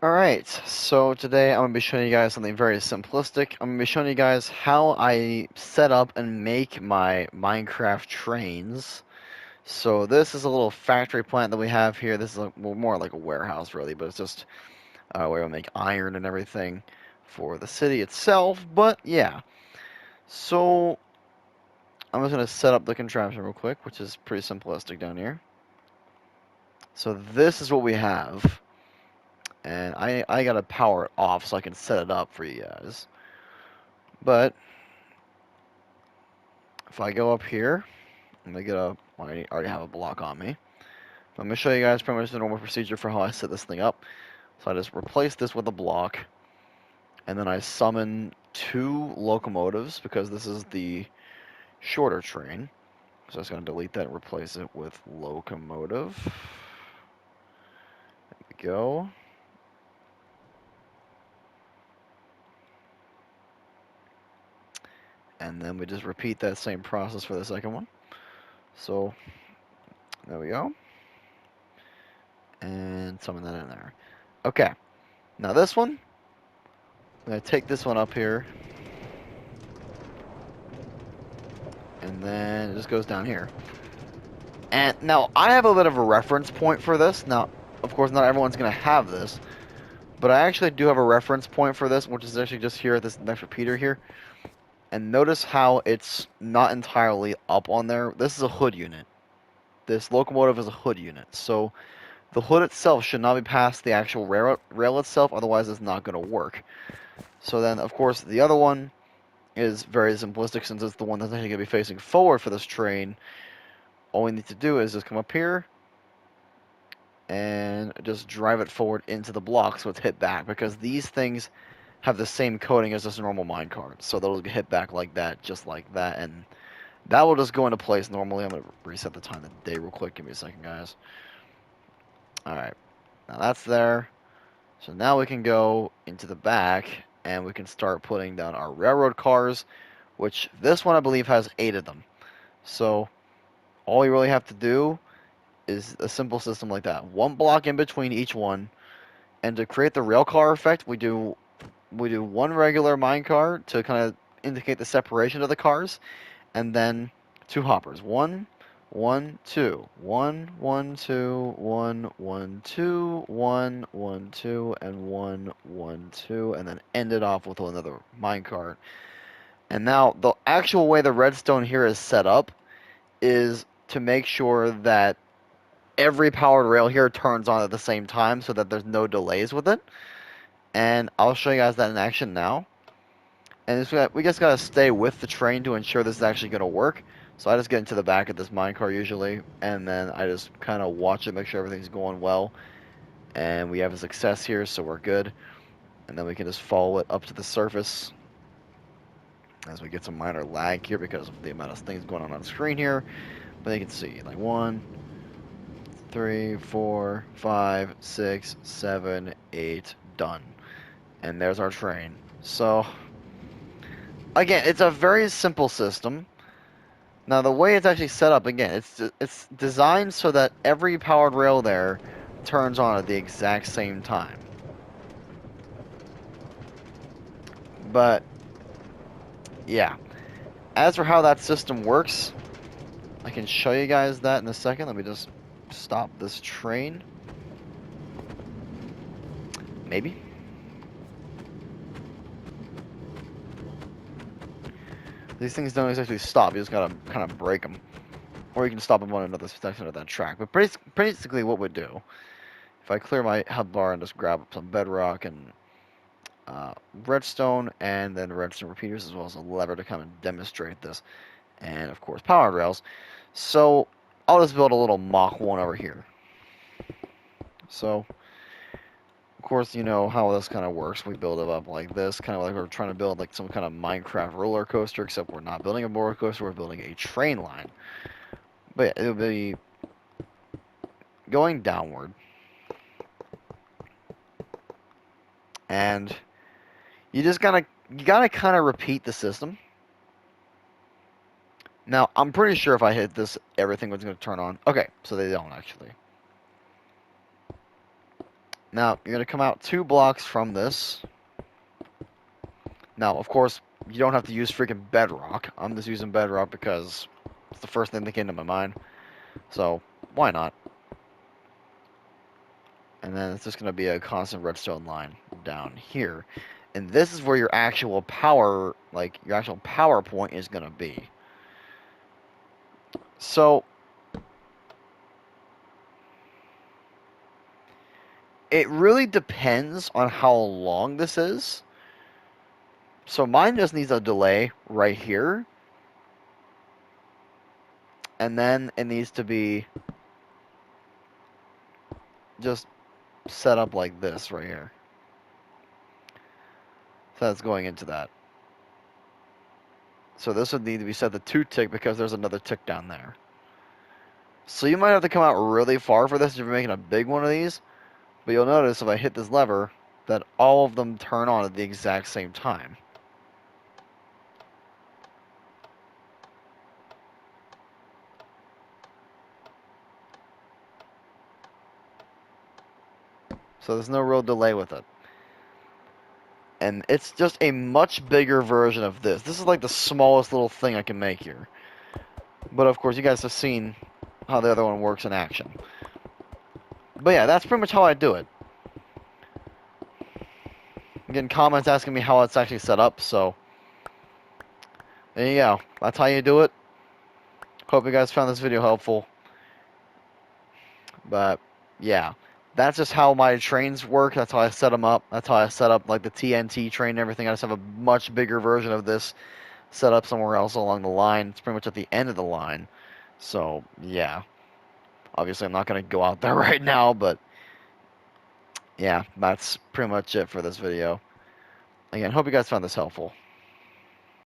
Alright, so today I'm going to be showing you guys something very simplistic. I'm going to be showing you guys how I set up and make my Minecraft trains. So this is a little factory plant that we have here. This is well, more like a warehouse really, but it's just where we make iron and everything for the city itself. But yeah, so I'm just going to set up the contraption real quick, which is pretty simplistic down here. So this is what we have. And I gotta power it off so I can set it up for you guys. But if I go up here, I'm gonna get a. I already have a block on me. I'm gonna show you guys pretty much the normal procedure for how I set this thing up. So I just replace this with a block, and then I summon two locomotives because this is the shorter train. So I'm just gonna delete that and replace it with locomotive. There we go. And then we just repeat that same process for the second one. So there we go. And summon that in there. Okay, now this one, I'm going to take this one up here, and then it just goes down here. And now, I have a bit of a reference point for this. Now, of course, not everyone's going to have this, but I actually do have a reference point for this, which is actually just here at this next repeater here. And notice how it's not entirely up on there. This is a hood unit. This locomotive is a hood unit, so the hood itself should not be past the actual rail itself, otherwise it's not going to work. So then, of course, the other one is very simplistic since it's the one that's actually going to be facing forward for this train. All we need to do is just come up here and just drive it forward into the block so it's hit back, because these things have the same coding as just a normal minecart. So they'll hit back like that, just like that, and that will just go into place normally. I'm going to reset the time of the day real quick. Give me a second, guys. Alright, now that's there. So now we can go into the back and we can start putting down our railroad cars, which this one I believe has 8 of them. So all you really have to do is a simple system like that. One block in between each one, and to create the rail car effect, we do one regular minecart to kind of indicate the separation of the cars, and then two hoppers. One, one, two, one, one, two, one, one, two, one, one, two, and one, one, two, and then end it off with another minecart. And now the actual way the redstone here is set up is to make sure that every powered rail here turns on at the same time so that there's no delays with it. And I'll show you guys that in action now. And we just gotta stay with the train to ensure this is actually gonna work. So I just get into the back of this minecart usually, and then I just kind of watch it, make sure everything's going well. And we have a success here, so we're good. And then we can just follow it up to the surface as we get some minor lag here because of the amount of things going on the screen here. But you can see, like 1, 3, 4, 5, 6, 7, 8, done. And there's our train. So, again, it's a very simple system. Now, the way it's actually set up, again, it's designed so that every powered rail there turns on at the exact same time. But, yeah. As for how that system works, I can show you guys that in a second. Let me just stop this train. Maybe. These things don't exactly stop. You just gotta kind of break them. Or you can stop them on another section of that track. But basically what we do, if I clear my health bar and just grab some bedrock and redstone, and then redstone repeaters, as well as a lever to kind of demonstrate this, and of course powered rails. So I'll just build a little Mach 1 over here. So of course you know how this kind of works. We build it up like this, kind of like we're trying to build like some kind of Minecraft roller coaster, except we're not building a roller coaster, we're building a train line. But yeah, it'll be going downward, and you gotta kind of repeat the system. Now, I'm pretty sure if I hit this, everything was going to turn on. Okay, so they don't actually. Now, you're going to come out 2 blocks from this. Now, of course, you don't have to use freaking bedrock. I'm just using bedrock because it's the first thing that came to my mind. So, why not? And then it's just going to be a constant redstone line down here. And this is where your actual power, like, your actual power point is going to be. So, it really depends on how long this is. So mine just needs a delay right here. And then it needs to be just set up like this right here. So that's going into that. So this would need to be set to 2 tick because there's another tick down there. So you might have to come out really far for this if you're making a big one of these. But you'll notice if I hit this lever that all of them turn on at the exact same time. So there's no real delay with it. And it's just a much bigger version of this. This is like the smallest little thing I can make here. But of course, you guys have seen how the other one works in action. But yeah, that's pretty much how I do it. I'm getting comments asking me how it's actually set up, so there you go. That's how you do it. Hope you guys found this video helpful. But yeah, that's just how my trains work. That's how I set them up. That's how I set up like the TNT train and everything. I just have a much bigger version of this set up somewhere else along the line. It's pretty much at the end of the line. So yeah, obviously I'm not going to go out there right now, but yeah, that's pretty much it for this video. Again, hope you guys found this helpful.